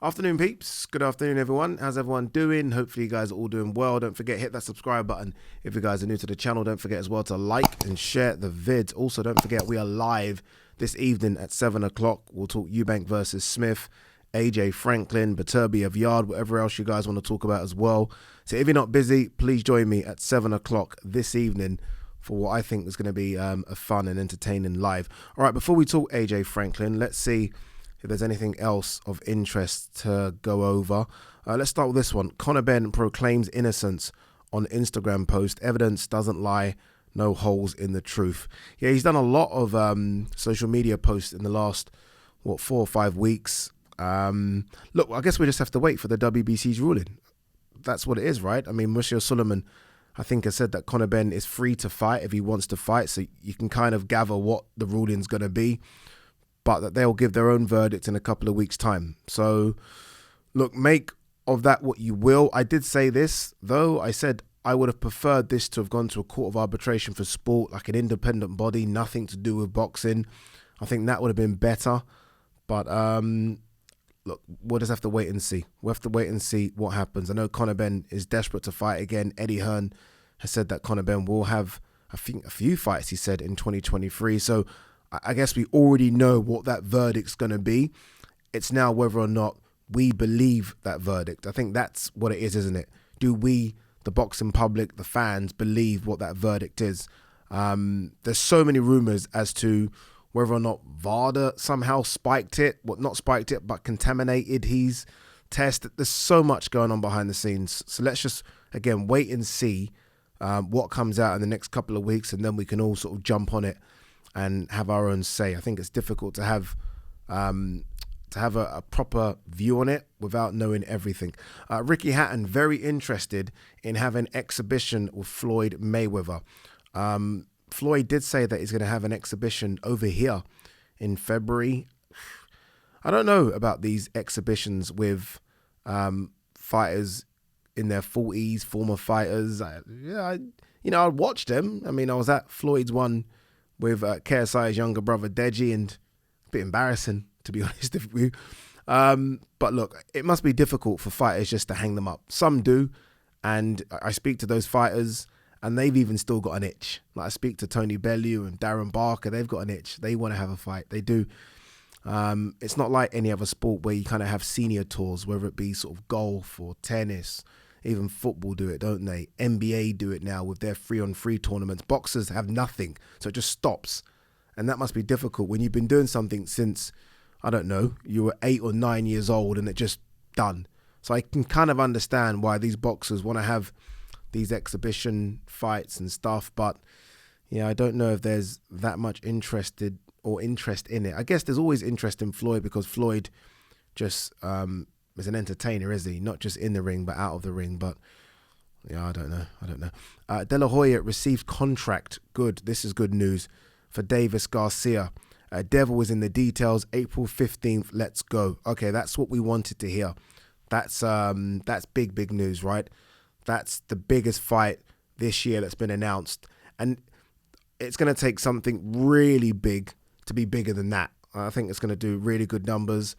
Afternoon, peeps. Good afternoon, everyone. How's everyone doing? Hopefully you guys are all doing well. Don't forget, hit that subscribe button. If you guys are new to the channel, don't forget as well to like and share the vids. Also, don't forget we are live this evening at 7 o'clock. We'll talk Eubank versus Smith, AJ Franklin, Baturbi of Yard, whatever else you guys want to talk about as well. So if you're not busy, please join me at 7 o'clock this evening for what I think is going to be a fun and entertaining live. All right, before we talk AJ Franklin, let's see if there's anything else of interest to go over. Let's start with this one. Benn proclaims innocence on Instagram post. Evidence doesn't lie. No holes in the truth. Yeah, he's done a lot of social media posts in the last, 4 or 5 weeks. Look, I guess we just have to wait for the WBC's ruling. That's what it is, right? I mean, Monsieur Suleiman, I think, has said that Benn is free to fight if he wants to fight. So you can kind of gather what the ruling's going to be, but that they'll give their own verdict in a couple of weeks' time. So, look, make of that what you will. I did say this, though. I said I would have preferred this to have gone to a court of arbitration for sport, like an independent body, nothing to do with boxing. I think that would have been better. But, look, we'll just have to wait and see. We'll have to wait and see what happens. I know Benn is desperate to fight again. Eddie Hearn has said that Benn will have, I think, a few fights, he said, in 2023. So, I guess we already know what that verdict's going to be. It's now whether or not we believe that verdict. I think that's what it is, isn't it? Do we, the boxing public, the fans, believe what that verdict is? There's so many rumours as to whether or not VADA somehow spiked it. Well, not spiked it, but contaminated his test. There's so much going on behind the scenes. So let's just, again, wait and see what comes out in the next couple of weeks, and then we can all sort of jump on it and have our own say. I think it's difficult to have a proper view on it without knowing everything. Ricky Hatton, very interested in having an exhibition with Floyd Mayweather. Floyd did say that he's going to have an exhibition over here in February. I don't know about these exhibitions with fighters in their 40s, former fighters. I'd watch them. I mean, I was at Floyd's one with KSI's younger brother Deji, and a bit embarrassing, to be honest with you. But look, it must be difficult for fighters just to hang them up. Some do, and I speak to those fighters, and they've even still got an itch. Like I speak to Tony Bellew and Darren Barker, they've got an itch. They want to have a fight. They do. It's not like any other sport where you kind of have senior tours, whether it be sort of golf or tennis. Even football do it, don't they? NBA do it now with their 3-on-3 tournaments. Boxers have nothing, so it just stops. And that must be difficult when you've been doing something since, I don't know, you were 8 or 9 years old and it just done. So I can kind of understand why these boxers want to have these exhibition fights and stuff. But, yeah, I don't know if there's that much interest in it. I guess there's always interest in Floyd because Floyd just is an entertainer, is he? Not just in the ring, but out of the ring. But, yeah, I don't know. De La Hoya received contract. Good. This is good news for Davis Garcia. Devil is in the details. April 15th. Let's go. Okay, that's what we wanted to hear. That's big news, right? That's the biggest fight this year that's been announced. And it's going to take something really big to be bigger than that. I think it's going to do really good numbers.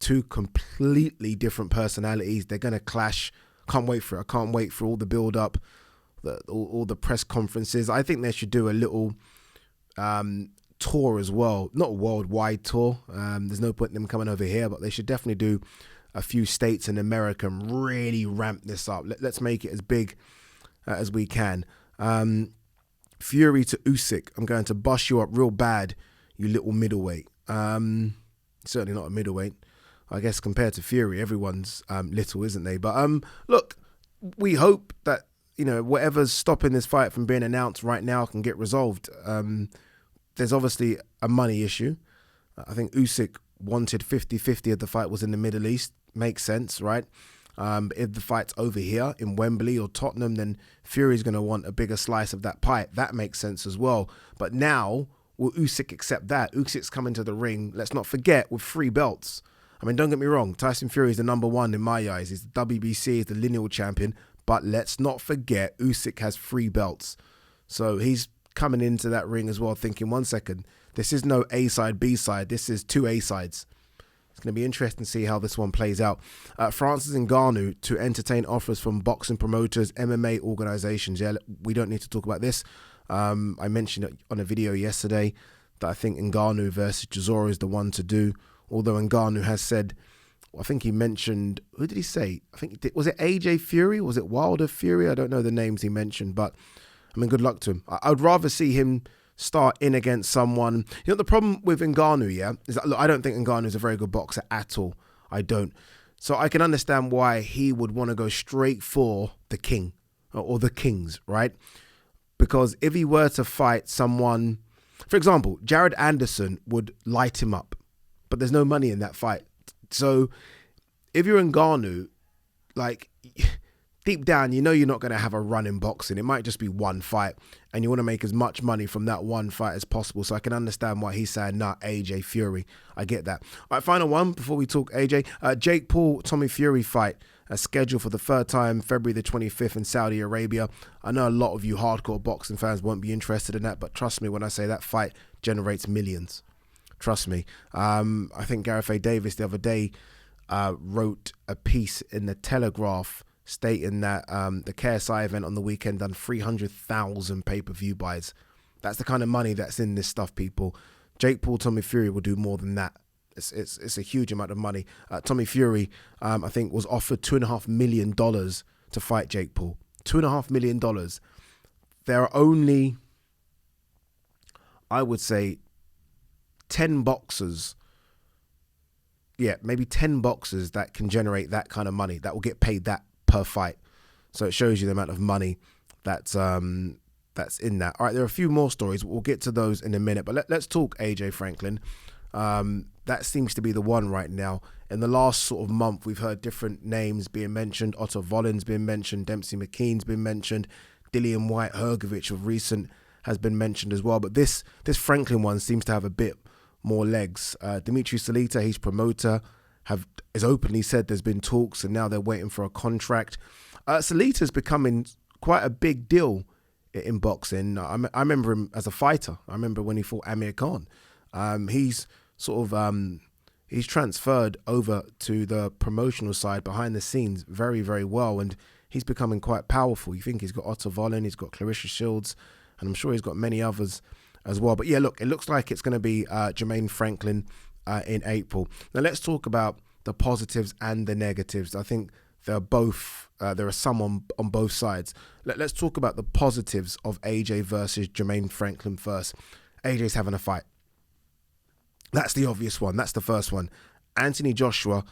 Two completely different personalities. They're going to clash. Can't wait for it. I can't wait for all the build-up, all the press conferences. I think they should do a little tour as well. Not a worldwide tour. There's no point in them coming over here, but they should definitely do a few states in America and really ramp this up. Let's make it as big as we can. Fury to Usyk. I'm going to bust you up real bad, you little middleweight. Certainly not a middleweight. I guess compared to Fury, everyone's little, isn't they? But look, we hope that, whatever's stopping this fight from being announced right now can get resolved. There's obviously a money issue. I think Usyk wanted 50-50 if the fight was in the Middle East. Makes sense, right? If the fight's over here in Wembley or Tottenham, then Fury's going to want a bigger slice of that pie. That makes sense as well. But now, will Usyk accept that? Usyk's coming to the ring, let's not forget, with 3 belts. I mean, don't get me wrong, Tyson Fury is the number 1 in my eyes. He's the WBC, he's the lineal champion. But let's not forget, Usyk has 3 belts. So he's coming into that ring as well thinking, 1 second, this is no A side, B side. This is 2 A sides. It's going to be interesting to see how this one plays out. Francis Ngannou to entertain offers from boxing promoters, MMA organizations. Yeah, we don't need to talk about this. I mentioned it on a video yesterday that I think Ngannou versus Chisora is the one to do. Although Ngannou has said, I think he mentioned, who did he say? I think, was it AJ Fury? Was it Wilder Fury? I don't know the names he mentioned, but I mean, good luck to him. I would rather see him start in against someone. You know, the problem with Ngannou, yeah, is that, look, I don't think Ngannou is a very good boxer at all. I don't. So I can understand why he would want to go straight for the king or the kings, right? Because if he were to fight someone, for example, Jared Anderson would light him up, but there's no money in that fight. So if you're Ngannou, like, deep down, you know you're not going to have a run in boxing. It might just be one fight, and you want to make as much money from that one fight as possible. So I can understand why he's saying, nah, AJ Fury. I get that. All right, final one before we talk AJ. Jake Paul, Tommy Fury fight scheduled for the third time, February the 25th in Saudi Arabia. I know a lot of you hardcore boxing fans won't be interested in that, but trust me when I say that fight generates millions. Trust me. I think Gareth A. Davis the other day wrote a piece in the Telegraph stating that the KSI event on the weekend done 300,000 pay-per-view buys. That's the kind of money that's in this stuff, people. Jake Paul, Tommy Fury will do more than that. It's a huge amount of money. Tommy Fury, I think, was offered $2.5 million to fight Jake Paul. $2.5 million. There are only, I would say, 10 boxers. Yeah, maybe 10 boxers that can generate that kind of money, that will get paid that per fight. So it shows you the amount of money that's in that. All right, there are a few more stories. We'll get to those in a minute, but let's talk AJ Franklin. That seems to be the one right now. In the last sort of month, we've heard different names being mentioned. Otto Vollin's been mentioned. Dempsey McKean's been mentioned. Dillian White Hrgovic of recent has been mentioned as well. But this Franklin one seems to have a bit more legs. Dimitri Salita, his promoter, has openly said there's been talks and now they're waiting for a contract. Salita's becoming quite a big deal in boxing. I remember him as a fighter. I remember when he fought Amir Khan. He's sort of he's transferred over to the promotional side behind the scenes very, very well, and he's becoming quite powerful. You think he's got Otto Wallin, he's got Clarissa Shields, and I'm sure he's got many others as well. But yeah, look, it looks like it's going to be Jermaine Franklin in April. Now let's talk about the positives and the negatives. I think they're both, there are some on both sides. Let's talk about the positives of AJ versus Jermaine Franklin first. AJ's having a fight. That's the obvious one. That's the first one. Anthony Joshua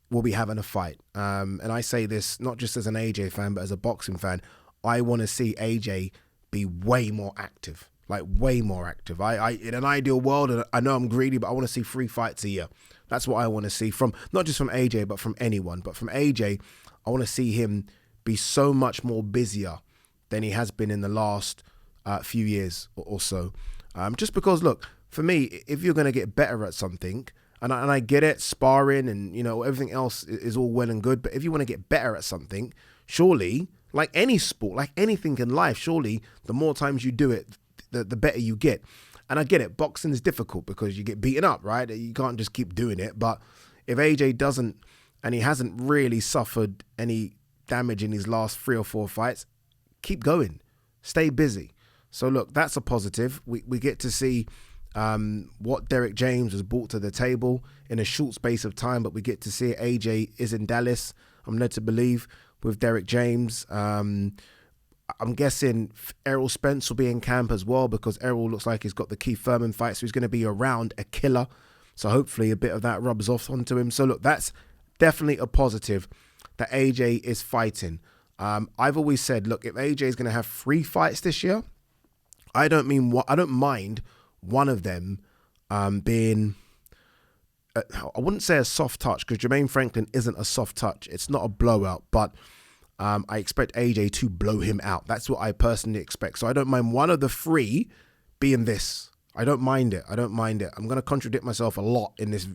will be having a fight. And I say this not just as an AJ fan, but as a boxing fan. I want to see AJ be way more active. Like way more active. I in an ideal world, and I know I'm greedy, but I want to see 3 fights a year. That's what I want to see from, not just from AJ, but from anyone. But from AJ, I want to see him be so much more busier than he has been in the last few years or so. Just because, look, for me, if you're going to get better at something, and I get it, sparring and, you know, everything else is all well and good, but if you want to get better at something, surely, like any sport, like anything in life, surely the more times you do it, the better you get. And I get it, boxing is difficult because you get beaten up, right? You can't just keep doing it. But if AJ doesn't, and he hasn't really suffered any damage in his last 3 or 4 fights, keep going, stay busy. So look, that's a positive. We get to see what Derrick James has brought to the table in a short space of time, but we get to see AJ is in Dallas, I'm led to believe, with Derrick James. I'm guessing Errol Spence will be in camp as well, because Errol looks like he's got the Keith Thurman fight, so he's going to be around a killer. So hopefully a bit of that rubs off onto him. So look, that's definitely a positive that AJ is fighting. I've always said, look, if AJ is going to have 3 fights this year, I don't mind one of them being, I wouldn't say a soft touch, because Jermaine Franklin isn't a soft touch. It's not a blowout, but I expect AJ to blow him out. That's what I personally expect. So I don't mind one of the 3 being this. I don't mind it. I'm going to contradict myself a lot in this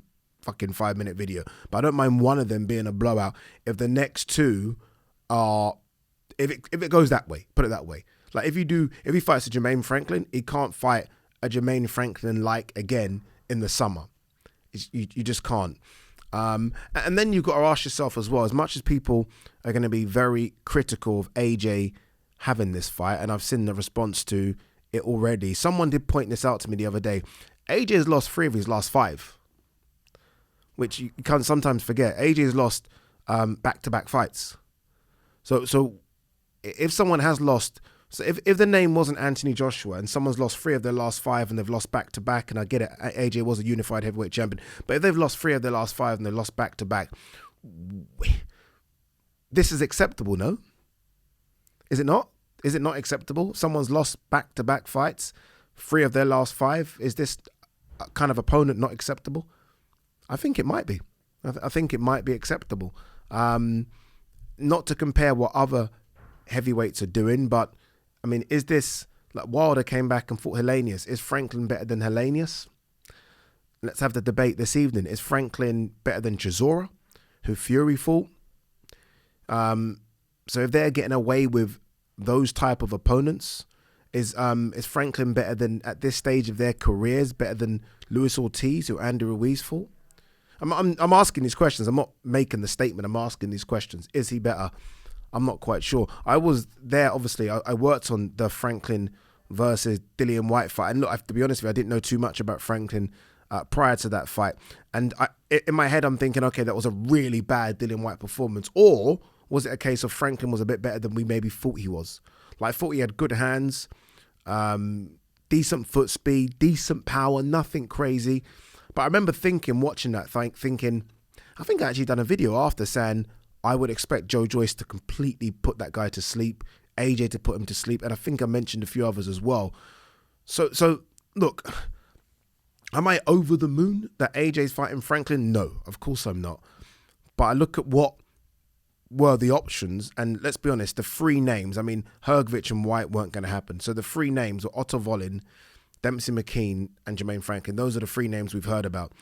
fucking 5-minute video, but I don't mind one of them being a blowout if the next 2 are, if it goes that way, put it that way. Like if he fights a Jermaine Franklin, he can't fight a Jermaine Franklin like again in the summer. You just can't. And then you've got to ask yourself as well, as much as people are going to be very critical of AJ having this fight, and I've seen the response to it already. Someone did point this out to me the other day. AJ has lost 3 of his last 5, which you can sometimes forget. AJ has lost back-to-back fights. So if someone has lost, so if the name wasn't Anthony Joshua and someone's lost 3 of their last 5 and they've lost back-to-back, and I get it, AJ was a unified heavyweight champion, but if they've lost 3 of their last 5 and they've lost back-to-back, this is acceptable, no? Is it not? Is it not acceptable? Someone's lost back-to-back fights, 3 of their last 5. Is this kind of opponent not acceptable? I think it might be. I think it might be acceptable. Not to compare what other heavyweights are doing, but I mean, is this like Wilder came back and fought Helenius? Is Franklin better than Helenius? Let's have the debate this evening. Is Franklin better than Chisora, who Fury fought? So if they're getting away with those type of opponents, is Franklin better than, at this stage of their careers, better than Luis Ortiz, who Andy Ruiz fought? I'm asking these questions. I'm not making the statement. I'm asking these questions. Is he better? I'm not quite sure. I was there, obviously. I worked on the Franklin versus Dillian White fight. And look, I have to be honest with you, I didn't know too much about Franklin prior to that fight. And in my head, I'm thinking, okay, that was a really bad Dillian White performance. Or was it a case of Franklin was a bit better than we maybe thought he was? Like, I thought he had good hands, decent foot speed, decent power, nothing crazy. But I remember watching that, thinking, I think I actually done a video after saying I would expect Joe Joyce to completely put that guy to sleep, AJ to put him to sleep, and I think I mentioned a few others as well. So look, am I over the moon that AJ's fighting Franklin? No, of course I'm not. But I look at what were the options, and let's be honest, the 3 names, I mean, Hergovich and White weren't going to happen. So the 3 names were Otto Volin, Dempsey McKean, and Jermaine Franklin. Those are the 3 names we've heard about.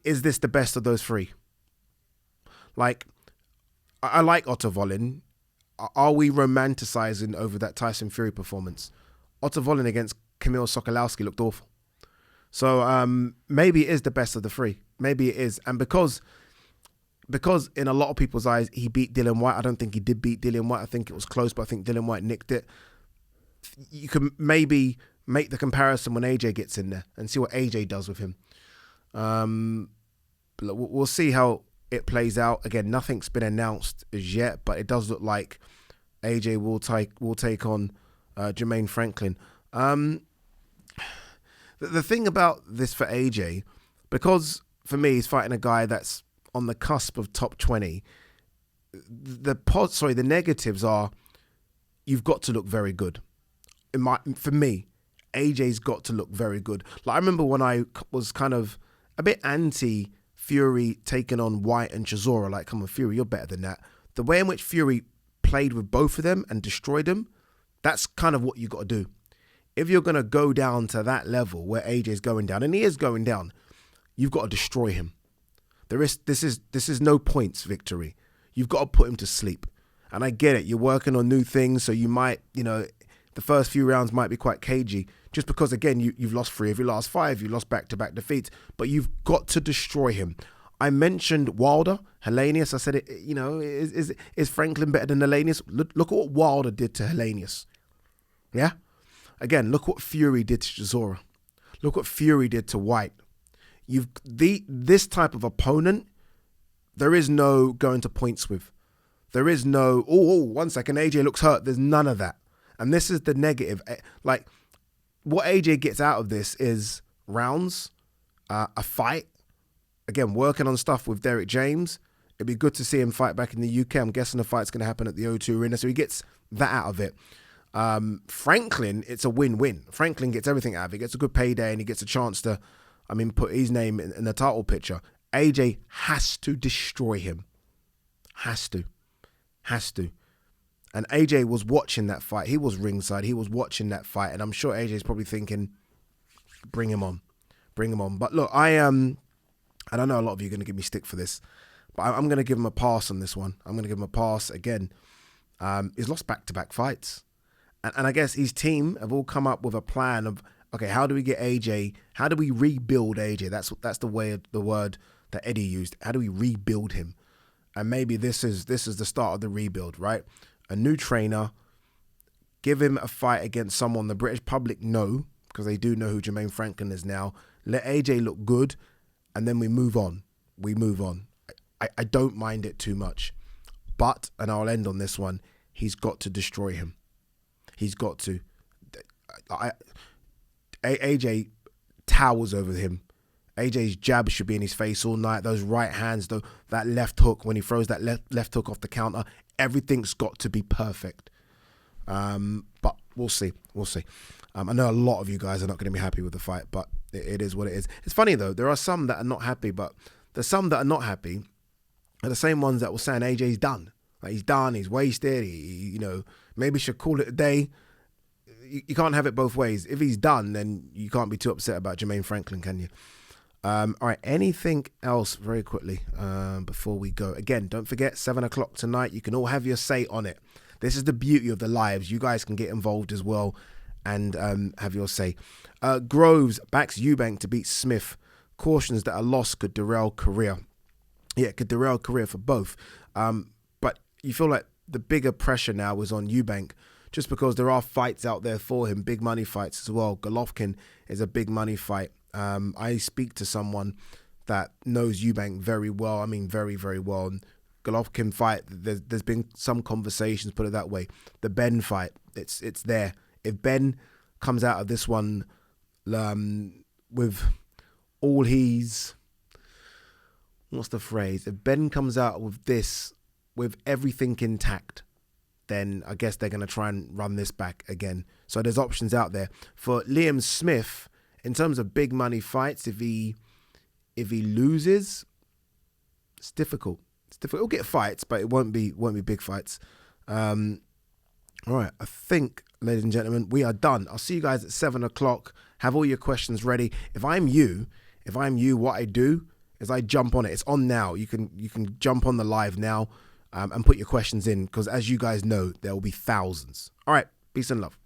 Is this the best of those 3? Like, I like Otto Volin. Are we romanticizing over that Tyson Fury performance? Otto Volin against Kamil Sokolowski looked awful. So maybe it is the best of the 3. Maybe it is. And because in a lot of people's eyes, he beat Dillian White. I don't think he did beat Dillian White. I think it was close, but I think Dillian White nicked it. You can maybe make the comparison when AJ gets in there and see what AJ does with him. We'll see how it plays out. Again, nothing's been announced as yet, but it does look like AJ will take on Jermaine Franklin. The thing about this for AJ, because for me he's fighting a guy that's on the cusp of top 20, the negatives are you've got to look very good. For me, AJ's got to look very good. Like, I remember when I was kind of a bit anti Fury taking on White and Chisora, like, come on, Fury, you're better than that. The way in which Fury played with both of them and destroyed them, that's kind of what you got to do. If you're going to go down to that level where AJ's going down, and he is going down, you've got to destroy him. This is no points victory. You've got to put him to sleep. And I get it. You're working on new things, so you might, the first few rounds might be quite cagey, just because, again, you've lost 3 of your last 5, you lost back-to-back defeats, but you've got to destroy him. I mentioned Wilder, Helenius. I said, is Franklin better than Helenius? Look at what Wilder did to Helenius. Yeah? Again, look what Fury did to Chisora. Look what Fury did to White. This type of opponent, there is no going to points with. There is no, 1 second, AJ looks hurt. There's none of that. And this is the negative. Like, what AJ gets out of this is rounds, a fight. Again, working on stuff with Derrick James. It'd be good to see him fight back in the UK. I'm guessing the fight's going to happen at the O2 Arena. So he gets that out of it. Franklin, it's a win-win. Franklin gets everything out of it. He gets a good payday and he gets a chance to, put his name in the title picture. AJ has to destroy him. Has to. And AJ was watching that fight. He was ringside. He was watching that fight. And I'm sure AJ's probably thinking, bring him on. But look, I know a lot of you are going to give me stick for this, but I'm going to give him a pass on this one. I'm going to give him a pass again. He's lost back-to-back fights. And I guess his team have all come up with a plan of, okay, how do we get AJ? How do we rebuild AJ? That's the word that Eddie used. How do we rebuild him? And maybe this is the start of the rebuild, right? A new trainer, give him a fight against someone the British public know, because they do know who Jermaine Franklin is now. Let AJ look good, and then we move on. I don't mind it too much. But, and I'll end on this one, he's got to destroy him. He's got to. AJ towers over him. AJ's jab should be in his face all night. Those right hands, though, that left hook, when he throws that left hook off the counter, everything's got to be perfect. But we'll see. I know a lot of you guys are not going to be happy with the fight, but it is what it is. It's funny, though. There are some that are not happy, but there's some that are not happy are the same ones that were saying AJ's done. Like, he's done, he's wasted, he maybe should call it a day. You can't have it both ways. If he's done, then you can't be too upset about Jermaine Franklin, can you? All right, anything else very quickly before we go? Again, don't forget, 7 o'clock tonight. You can all have your say on it. This is the beauty of the lives. You guys can get involved as well and have your say. Groves backs Eubank to beat Smith. Cautions that a loss could derail career. Yeah, it could derail career for both. But you feel like the bigger pressure now is on Eubank, just because there are fights out there for him, big money fights as well. Golovkin is a big money fight. I speak to someone that knows Eubank very well. I mean, very, very well. And Golovkin fight, there's been some conversations, put it that way. The Benn fight, it's there. If Benn comes out of this one with all his, what's the phrase? If Benn comes out with this, with everything intact, then I guess they're going to try and run this back again. So there's options out there. For Liam Smith, in terms of big money fights, if he loses, it's difficult. He'll get fights, but it won't be big fights. All right, I think, ladies and gentlemen, we are done. I'll see you guys at 7 o'clock. Have all your questions ready. If I'm you, what I do is I jump on it. It's on now. You can jump on the live now and put your questions in, because as you guys know, there will be thousands. All right, peace and love.